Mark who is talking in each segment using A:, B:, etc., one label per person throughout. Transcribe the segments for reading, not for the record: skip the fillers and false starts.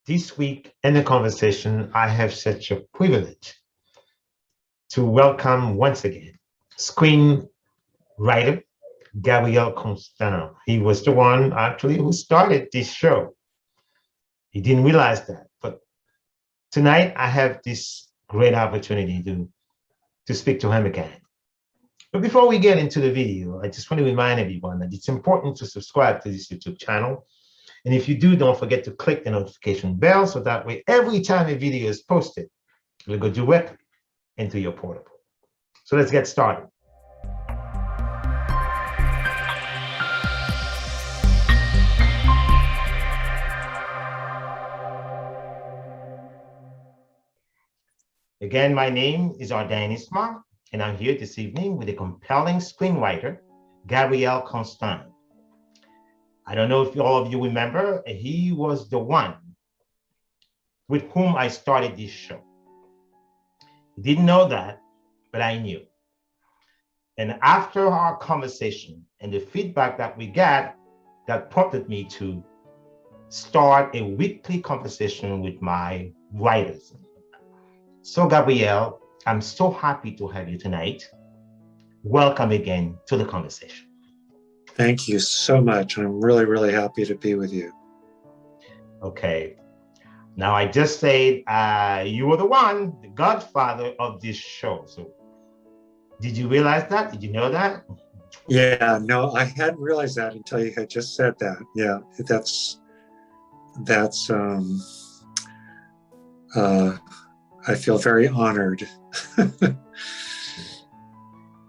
A: This week in the conversation, I have such a privilege to welcome once again screenwriter Gabriel Constans. He was the one actually who started this show. He didn't realize that, but tonight I have this great opportunity to speak to him again. But before we get into the video, I just want to remind everyone that it's important to subscribe to this YouTube channel. And if you do, don't forget to click the notification bell so that way every time a video is posted, it'll go directly into your portable. So let's get started. Again, my name is Ardain Isma, and I'm here this evening with a compelling screenwriter, Gabriel Constans. I don't know if all of you remember, he was the one with whom I started this show. He didn't know that, but I knew. And after our conversation and the feedback that we got, that prompted me to start a weekly conversation with my writers. So Gabriel, I'm so happy to have you tonight. Welcome again to the conversation.
B: Thank you so much. I'm really, really happy to be with you.
A: Okay. Now, I just said you were the one, the godfather of this show. So did you realize that? Did you know that?
B: Yeah, no, I hadn't realized that until you had just said that. Yeah, I feel very honored.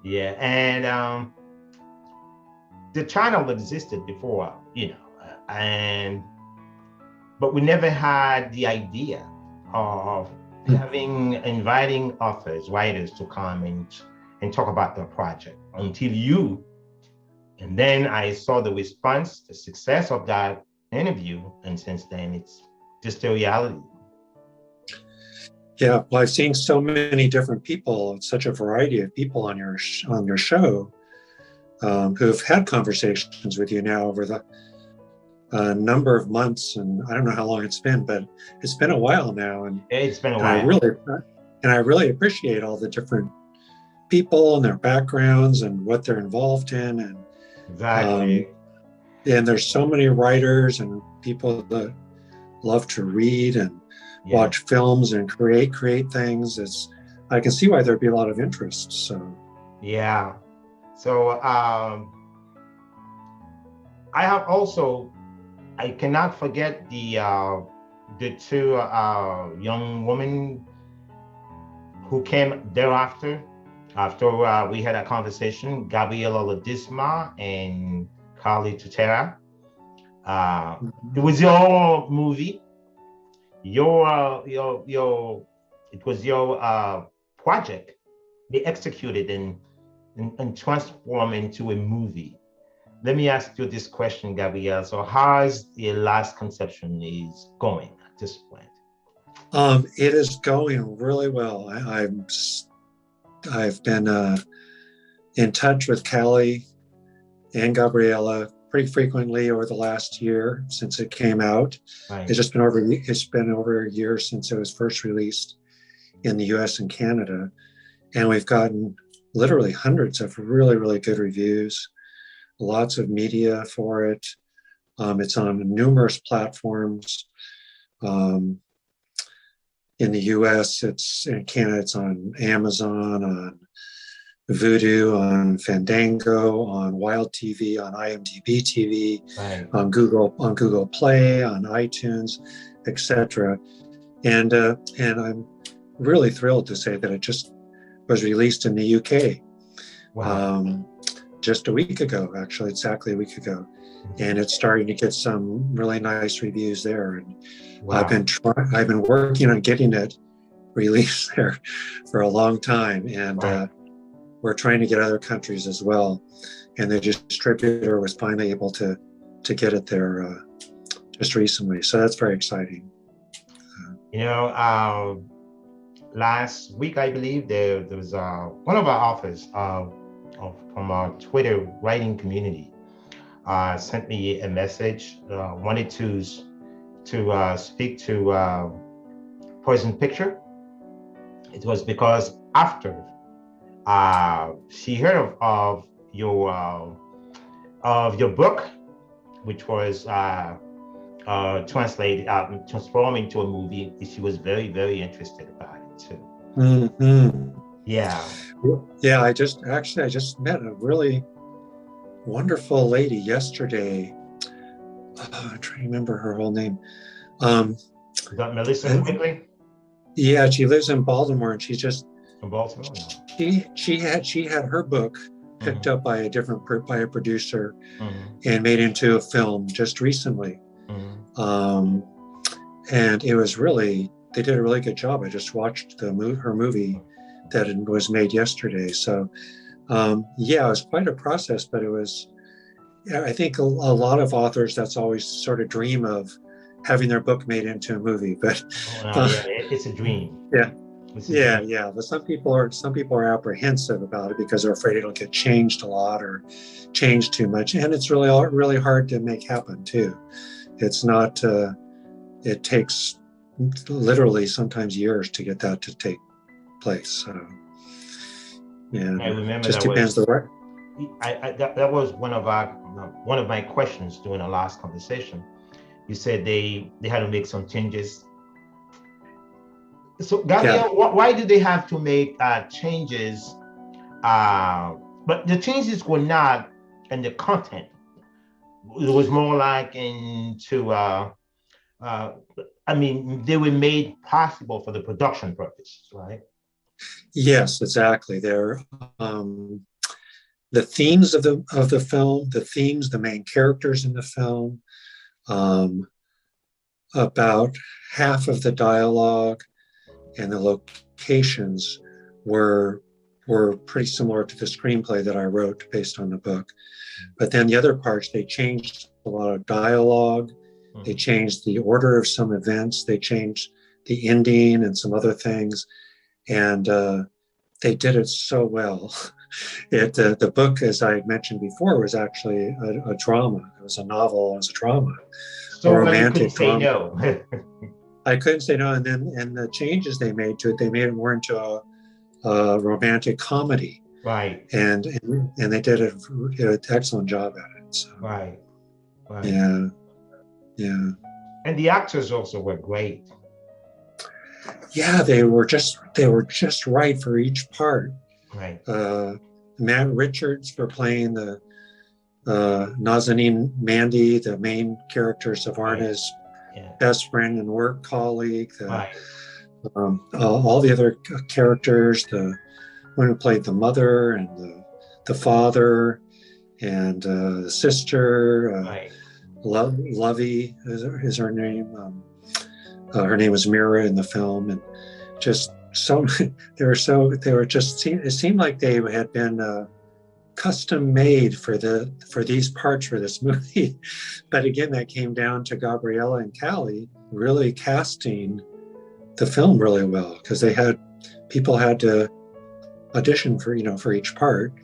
A: Yeah, and the channel existed before, but we never had the idea of inviting authors, writers to come and talk about their project until you. And then I saw the response, the success of that interview. And since then, it's just a reality.
B: Yeah, well, I've seen so many different people, such a variety of people on your show who've had conversations with you now over the number of months, and I don't know how long it's been, but it's been a while now, and
A: it's been a while.
B: I really appreciate all the different people and their backgrounds and what they're involved in, and
A: exactly.
B: And there's so many writers and people that love to read and watch films and create things. I can see why there'd be a lot of interest. So
A: yeah. So I cannot forget the two young women who came thereafter. After we had a conversation, Gabriel Isma and Carly Tutera. It was your movie. It was your project. They executed and transformed into a movie. Let me ask you this question, Gabriel. So how is the last conception is going at this point?
B: It is going really well. I've been in touch with Callie and Gabriella pretty frequently over the last year since it came out.
A: Right.
B: It's been over a year since it was first released in the US and Canada. And we've gotten literally hundreds of really, really good reviews, lots of media for it. It's on numerous platforms. In the US, in Canada, it's on Amazon, on Vudu, on Fandango, on Wild TV, on IMDb TV,
A: right.
B: on Google Play, on iTunes, etc. And I'm really thrilled to say that it just was released in the UK.
A: Wow.
B: Just a week ago, actually, exactly a week ago. And it's starting to get some really nice reviews there. And wow. I've been working on getting it released there for a long time. And we're trying to get other countries as well. And the distributor was finally able to get it there just recently. So that's very exciting.
A: Last week, I believe there was one of our authors from our Twitter writing community sent me a message, wanted to to speak to Poison Picture, it was because after she heard of your book, which was translated, transformed into a movie. She was very, very interested about it too.
B: Mm-hmm.
A: Yeah.
B: Yeah, I just met a really wonderful lady yesterday. I'm trying to remember her whole name.
A: Is that Melissa Quigley?
B: Yeah, she lives in Baltimore, and she's just
A: In Baltimore.
B: she had her book picked up by a producer
A: Mm-hmm.
B: and made into a film just recently.
A: Mm-hmm.
B: And it was really, they did a really good job. I just watched her movie that was made yesterday. So yeah, it was quite a process, but it was, I think a lot of authors, that's always sort of dream of having their book made into a movie. But
A: Yeah, it's a dream.
B: Yeah.
A: Yeah.
B: Yeah. But some people are apprehensive about it because they're afraid it'll get changed a lot or changed too much. And it's really hard to make happen too. It's not, it takes literally sometimes years to get that to take place. So yeah,
A: I remember
B: just depends the right.
A: That was one of my questions during the last conversation. You said they had to make some changes. So Gabriel, why do they have to make changes? But the changes were not in the content. It was more like into I mean, they were made possible for the production purposes, right?
B: Yes, exactly. They're the themes of the film, the main characters in the film, about half of the dialogue and the locations were pretty similar to the screenplay that I wrote based on the book. But then the other parts, they changed a lot of dialogue. They changed the order of some events. They changed the ending and some other things. And they did it so well. The book, as I mentioned before, was actually a drama. It was a novel. It was a drama,
A: so
B: a romantic
A: drama.
B: No. I couldn't say no. And the changes they made to it, they made it more into a romantic comedy.
A: Right.
B: And they did an excellent job at it. So.
A: Right.
B: Yeah.
A: And the actors also were great.
B: Yeah, they were just right for each part.
A: Right.
B: Matt Richards for playing the Nazanin Mandy, the main character, Savarna's best friend and work colleague. All the other characters, the one who played the mother and the father and the sister. Lovey is her name. Her name was Mira in the film, and just it seemed like they had been custom made for these parts for this movie. But again, that came down to Gabriella and Callie really casting the film really well, because people had to audition for each part.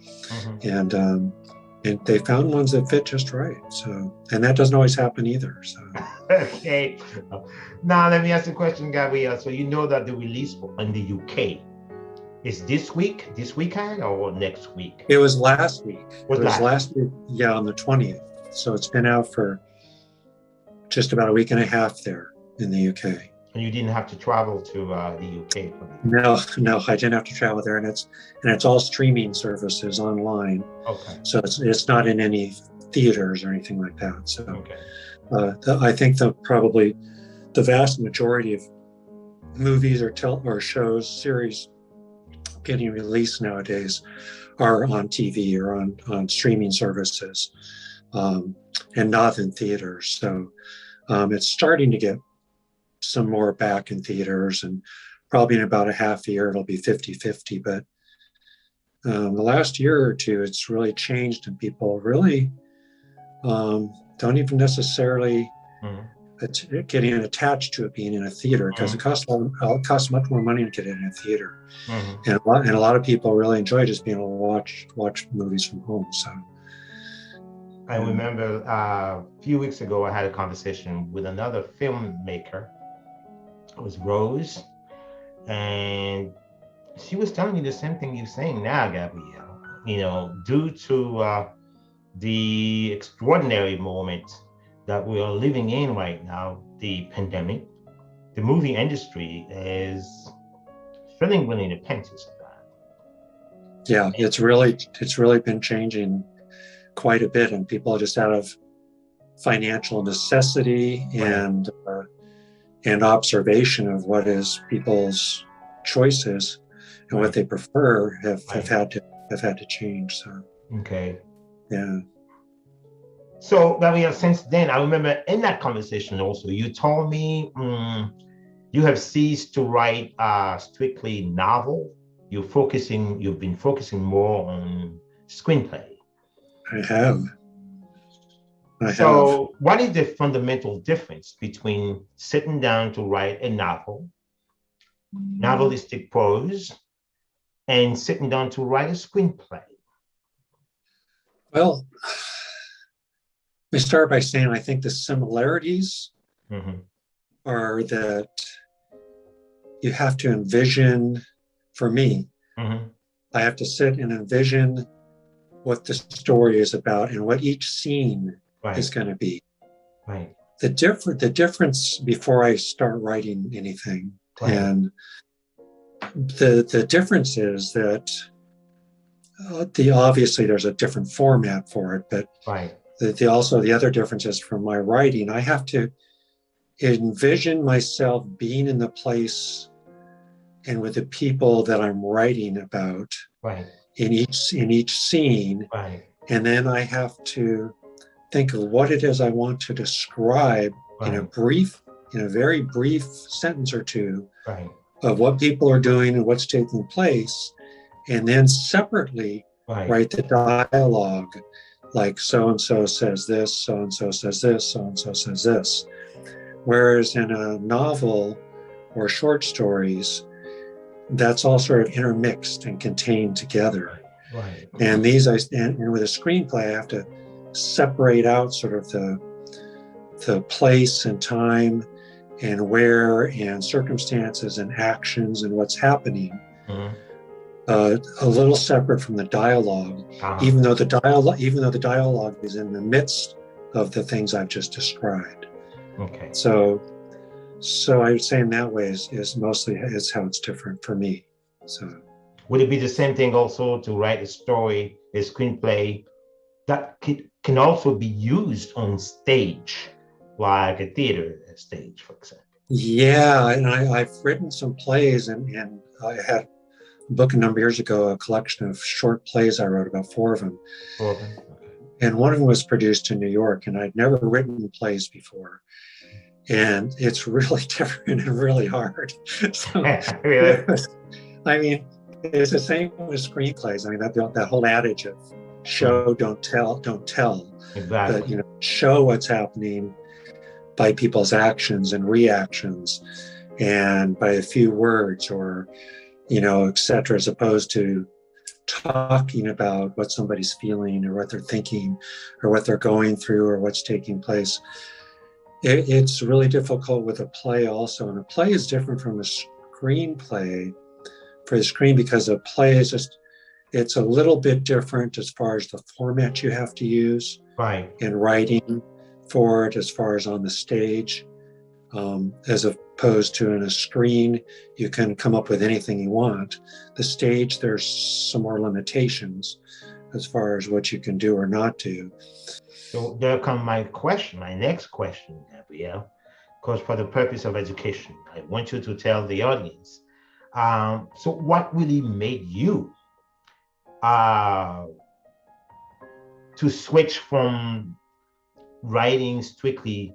B: And they found ones that fit just right. So, and that doesn't always happen either. So.
A: Okay. Now let me ask the question, Gabriel. So you know that the release in the UK is this weekend, or next week?
B: It was last week. It was last week. Yeah, on the 20th. So it's been out for just about a week and a half there in the UK.
A: And you didn't have to travel to the UK for that?
B: No, I didn't have to travel there, and it's all streaming services online.
A: Okay. So
B: it's not in any theaters or anything like that. So I think probably the vast majority of movies or shows, series getting released nowadays are on TV or on streaming services, and not in theaters. So it's starting to get some more back in theaters, and probably in about a half year it'll be 50-50. But the last year or two, it's really changed, and people really don't even necessarily getting attached to it being in a theater, because it costs much more money to get it in a theater. And a lot of people really enjoy just being able to watch movies from home. So
A: I remember a few weeks ago, I had a conversation with another filmmaker. It was Rose, and she was telling me the same thing you're saying now, Gabrielle. Due to the extraordinary moment that we are living in right now, the pandemic, the movie industry is feeling really in the pinches of that.
B: Yeah, it's really been changing quite a bit, and people are just out of financial necessity and observation of what is people's choices and what they prefer have had to change. So
A: okay.
B: Yeah.
A: So Gabriel, since then, I remember in that conversation also, you told me you have ceased to write strictly novel. You've been focusing more on screenplay.
B: I have.
A: So what is the fundamental difference between sitting down to write a novel, novelistic prose, and sitting down to write a screenplay?
B: Well, let me start by saying I think the similarities are that you have to envision, for me, I have to sit and envision what the story is about and what each scene is going to be.
A: Right.
B: The difference before I start writing anything, and the difference is that obviously there's a different format for it, but the other difference is from my writing, I have to envision myself being in the place and with the people that I'm writing about in each scene, and then I have to think of what it is I want to describe in a very brief sentence or two of what people are doing and what's taking place, and then separately write the dialogue, like so-and-so says this, so-and-so says this, so-and-so says this. Whereas in a novel or short stories, that's all sort of intermixed and contained together. And and with a screenplay, I have to separate out sort of the place and time and where and circumstances and actions and what's happening, a little separate from the dialogue, even though the dialogue is in the midst of the things I've just described.
A: Okay.
B: So I would say in that way is mostly is how it's different for me. So
A: would it be the same thing also to write a story, a screenplay that can also be used on stage, like a theater stage, for example?
B: Yeah, and I've written some plays, and I had a book a number of years ago, a collection of short plays I wrote, about 4 of them.
A: Okay.
B: And one of them was produced in New York, and I'd never written plays before. And it's really different and really hard. So,
A: really?
B: I mean, it's the same with screenplays. I mean, that whole adage of show, don't tell.
A: Exactly.
B: But, show what's happening by people's actions and reactions and by a few words or, et cetera, as opposed to talking about what somebody's feeling or what they're thinking or what they're going through or what's taking place. It's really difficult with a play also. And a play is different from a screenplay for the screen, because a play is it's a little bit different as far as the format you have to use in writing for it, as far as on the stage, as opposed to in a screen, you can come up with anything you want. The stage, there's some more limitations as far as what you can do or not do.
A: So there comes my next question, Gabrielle, because for the purpose of education, I want you to tell the audience. So what really made you to switch from writing strictly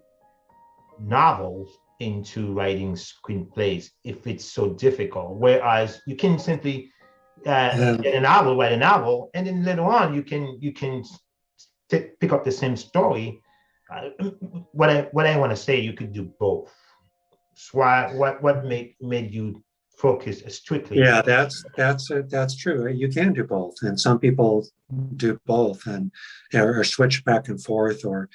A: novels into writing screenplays, if it's so difficult? Whereas you can simply get a novel, write a novel, and then later on you can pick up the same story. What I want to say, you could do both. So what made you focus strictly.
B: Yeah, that's true. You can do both, and some people do both, and or switch back and forth, or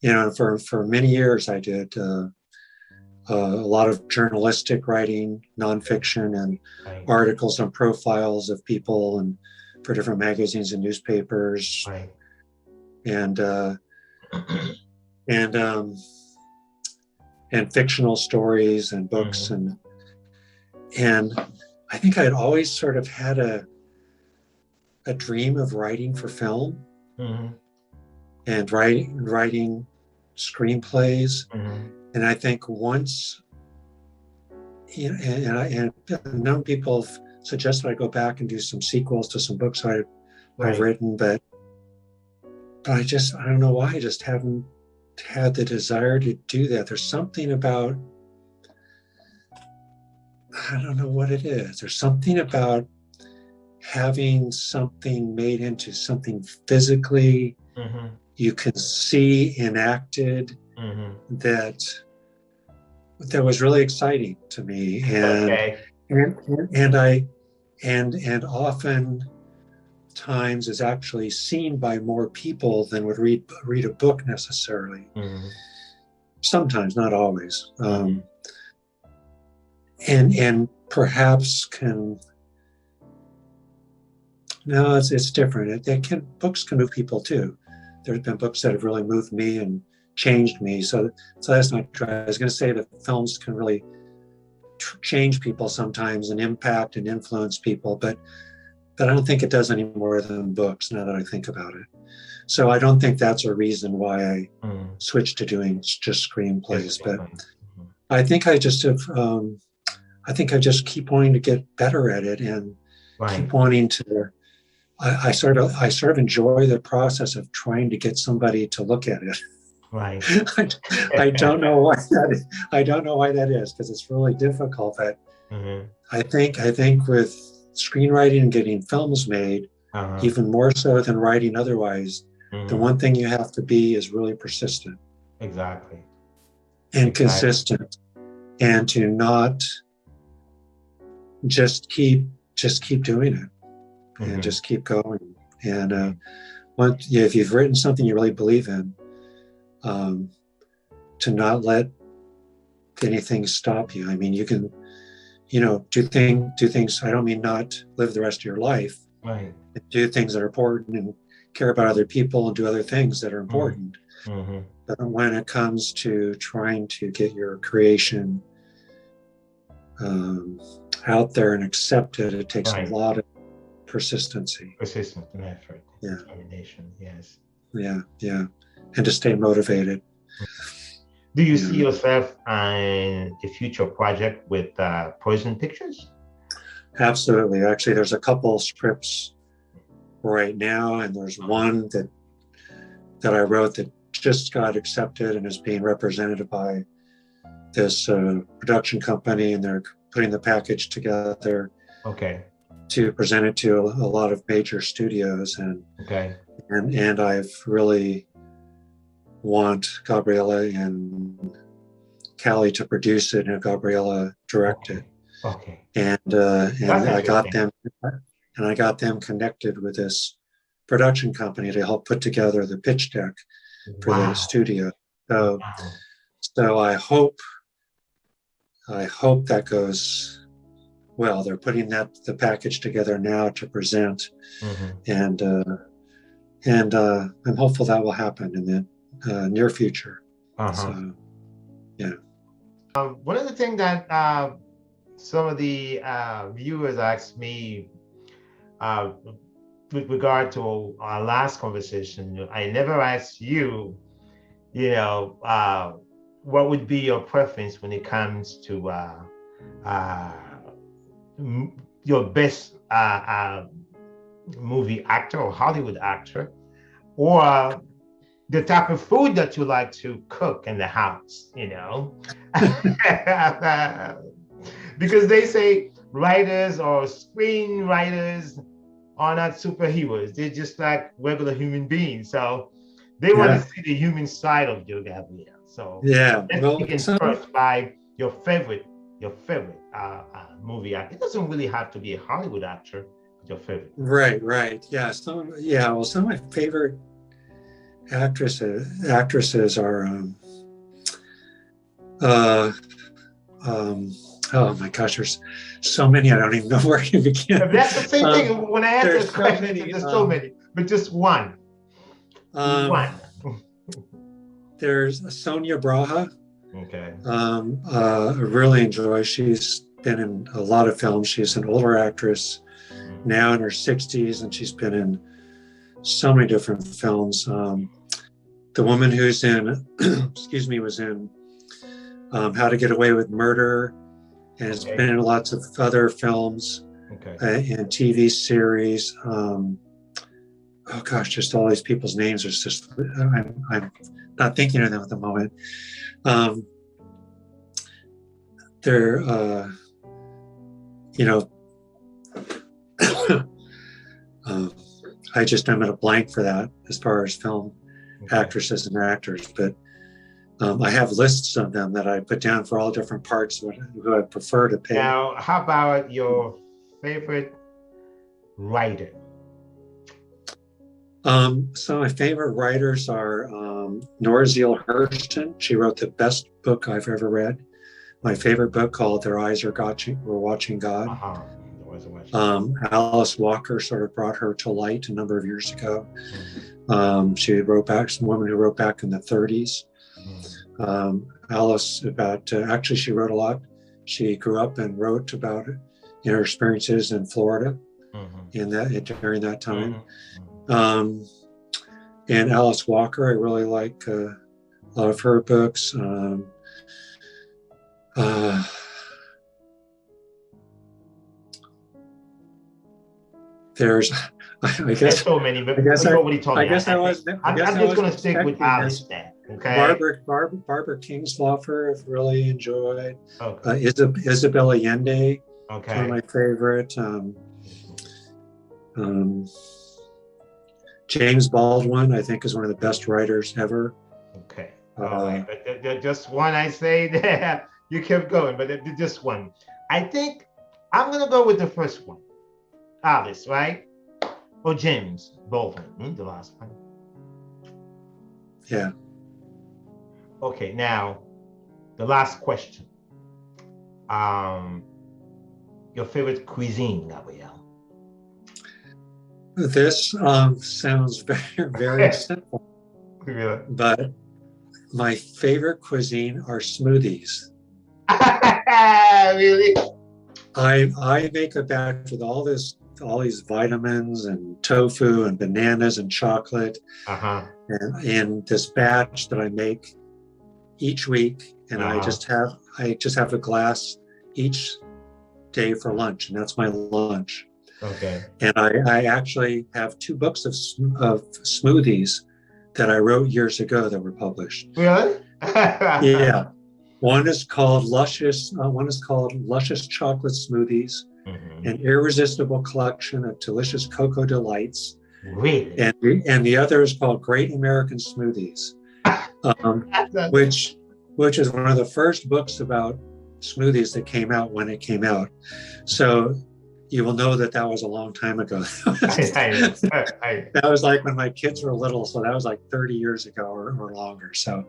B: for many years I did a lot of journalistic writing, nonfiction, and
A: Right.
B: articles and profiles of people, and for different magazines and newspapers,
A: Right.
B: and and um, and fictional stories and books, and I think I'd always sort of had a dream of writing for film, and writing screenplays. And I think once, and a number of people have suggested I go back and do some sequels to some books I've written, but I don't know why, I just haven't had the desire to do that. There's something about, I don't know what it is. There's something about having something made into something physically you can see enacted that was really exciting to me, and often times is actually seen by more people than would read a book necessarily. Sometimes, not always, and perhaps can. No, it's different. Books can move people too. There's been books that have really moved me and changed me. So that's not true. I was going to say that films can really change people sometimes and impact and influence people, but I don't think it does any more than books now that I think about it. So I don't think that's a reason why I switched to doing just screenplays. But I think I just have. I think I just keep wanting to get better at it, and keep wanting to. I sort of enjoy the process of trying to get somebody to look at it.
A: Right.
B: I don't know why that is. I don't know why that is, because it's really difficult. But I think with screenwriting and getting films made, even more so than writing otherwise, the one thing you have to be is really persistent.
A: Exactly.
B: And consistent, and to not just keep doing it, and just keep going. And if you've written something you really believe in, to not let anything stop you. I mean, you can, do things. I don't mean not live the rest of your life.
A: Right.
B: Do things that are important and care about other people and do other things that are important. But when it comes to trying to get your creation out there and accepted, it takes a lot of persistence
A: and effort, determination. Yes.
B: Yeah, and to stay motivated.
A: Do you see yourself in a future project with Poison Pictures?
B: Absolutely. Actually, there's a couple scripts right now, and there's one that I wrote that just got accepted and is being represented by this production company, and they're putting the package together to present it to a lot of major studios. And I've really want Gabriella and Callie to produce it, and Gabriella direct it. And I got them connected with this production company to help put together the pitch deck for the studio. So I hope that goes well. They're putting the package together now to present, and I'm hopeful that will happen in the near future. So, yeah.
A: One of the things that some of the viewers asked me with regard to our last conversation, I never asked you, what would be your preference when it comes to your best movie actor or Hollywood actor, or the type of food that you like to cook in the house, because they say writers or screenwriters are not superheroes. They're just like regular human beings. So they want to see the human side of you, Gabriel. So let's begin first by your favorite your favorite movie actor. It doesn't really have to be a Hollywood actor, but your favorite.
B: Right. Yeah. Well, some of my favorite actresses are oh my gosh, there's so many I don't even know where to begin.
A: But that's the same thing when I ask this question.
B: Many,
A: there's so many, but just one. One.
B: There's Sonia Braha.
A: Okay.
B: I really enjoy. She's been in a lot of films. She's an older actress, now in her 60s, and she's been in so many different films. The woman who's in, excuse me, was in How to Get Away with Murder, and has been in lots of other films and TV series. Oh gosh, just all these people's names. It's just I'm not thinking of them at the moment. They're I just am at a blank for that as far as film actresses and actors, but I have lists of them that I put down for all different parts who I prefer to pay.
A: Now, how about your favorite writer?
B: Some of my favorite writers are Nora Zeal Hurston. She wrote the best book I've ever read. My favorite book, called Their Eyes Were Watching God. Alice Walker sort of brought her to light a number of years ago. She wrote back, some woman who wrote back in the 30s. Alice, actually she wrote a lot. She grew up and wrote about her experiences in Florida during that time. And Alice Walker, I really like a lot of her books.
A: There's so many, but I'm just going to stick with Alice then. Okay.
B: Barbara Kingsolver, I've really enjoyed. Isabel Allende, one of my favorite. James Baldwin, I think, is one of the best writers ever.
A: Okay. All right. But just one, I say there. You kept going, but just one. I think I'm going to go with the first one. Alice, right? Or James Baldwin, the last one.
B: Yeah.
A: Okay, now, the last question. Your favorite cuisine, Gabriel?
B: This sounds very, very simple.
A: Really?
B: But my favorite cuisine are smoothies.
A: Really?
B: I make a batch with all these vitamins and tofu and bananas and chocolate. And in this batch that I make each week, and I just have a glass each day for lunch, and that's my lunch.
A: Okay.
B: And I actually have 2 books of smoothies that I wrote years ago that were published.
A: Really?
B: Yeah. One is called Luscious Chocolate Smoothies, an irresistible collection of delicious cocoa delights.
A: Really?
B: And the other is called Great American Smoothies, which is one of the first books about smoothies that came out when it came out. So you will know that was a long time ago. That was like when my kids were little, so that was like 30 years ago or longer. So,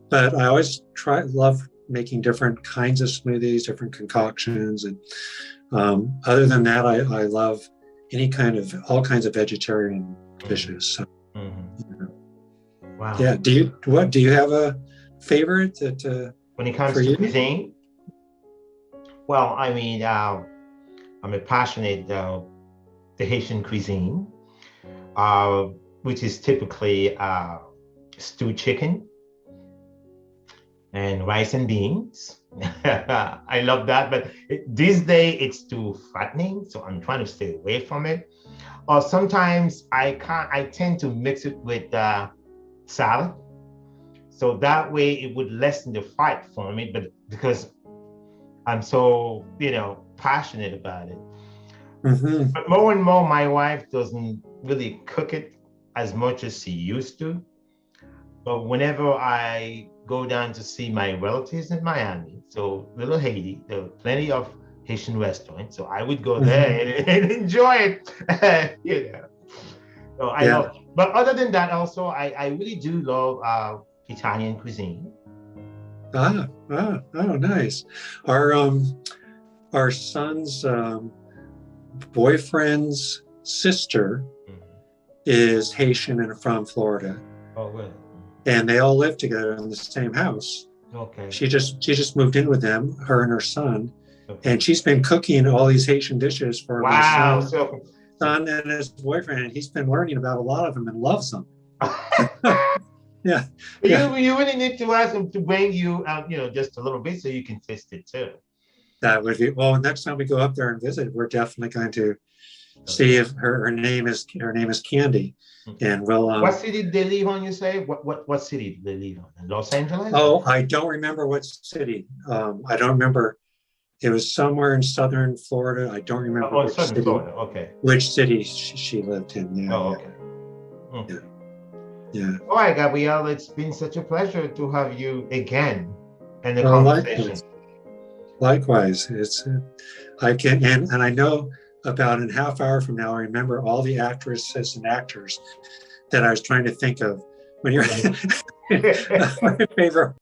B: but I always love making different kinds of smoothies, different concoctions, and other than that, I love all kinds of vegetarian dishes. So,
A: wow.
B: Yeah. Do you have a favorite that
A: when it comes to cuisine? Well, I mean, I'm a passionate the Haitian cuisine, which is typically stewed chicken and rice and beans. I love that, but these days it's too fattening, so I'm trying to stay away from it. Or sometimes I tend to mix it with salad, so that way it would lessen the fight for me. But because I'm so passionate about it. But more and more, my wife doesn't really cook it as much as she used to. but whenever I go down to see my relatives in Miami, so little Haiti, there are plenty of Haitian restaurants, so I would go there and enjoy it. You know, so I
B: Yeah.
A: love. But other than that, also I really do love Italian cuisine.
B: Oh, nice. Our son's boyfriend's sister
A: Mhm.
B: is Haitian and from Florida,
A: Oh, really?
B: and they all live together in the same house.
A: Okay.
B: She just moved in with them, her and her son,
A: Okay.
B: and she's been cooking all these Haitian dishes for my
A: Wow.
B: son and his boyfriend, and he's been learning about a lot of them and loves them. Yeah, yeah.
A: You really need to ask them to bring you out, just a little bit so you can taste it too.
B: That would be well. Next time we go up there and visit, we're definitely going to see if her name is Candy, and we'll.
A: What city did they live on? You say what city did they live on? In Los Angeles?
B: Oh, I don't remember what city. I don't remember. It was somewhere in southern Florida. I don't remember
A: Oh, southern Florida. Okay.
B: which city she lived in. Yeah,
A: Oh,
B: yeah,
A: okay.
B: yeah.
A: All right, Gabrielle, it's been such a pleasure to have you again in the
B: Well,
A: conversation.
B: likewise, it's I can and I know about in a half hour from now. I remember all the actresses and actors that I was trying to think of when you're my favorite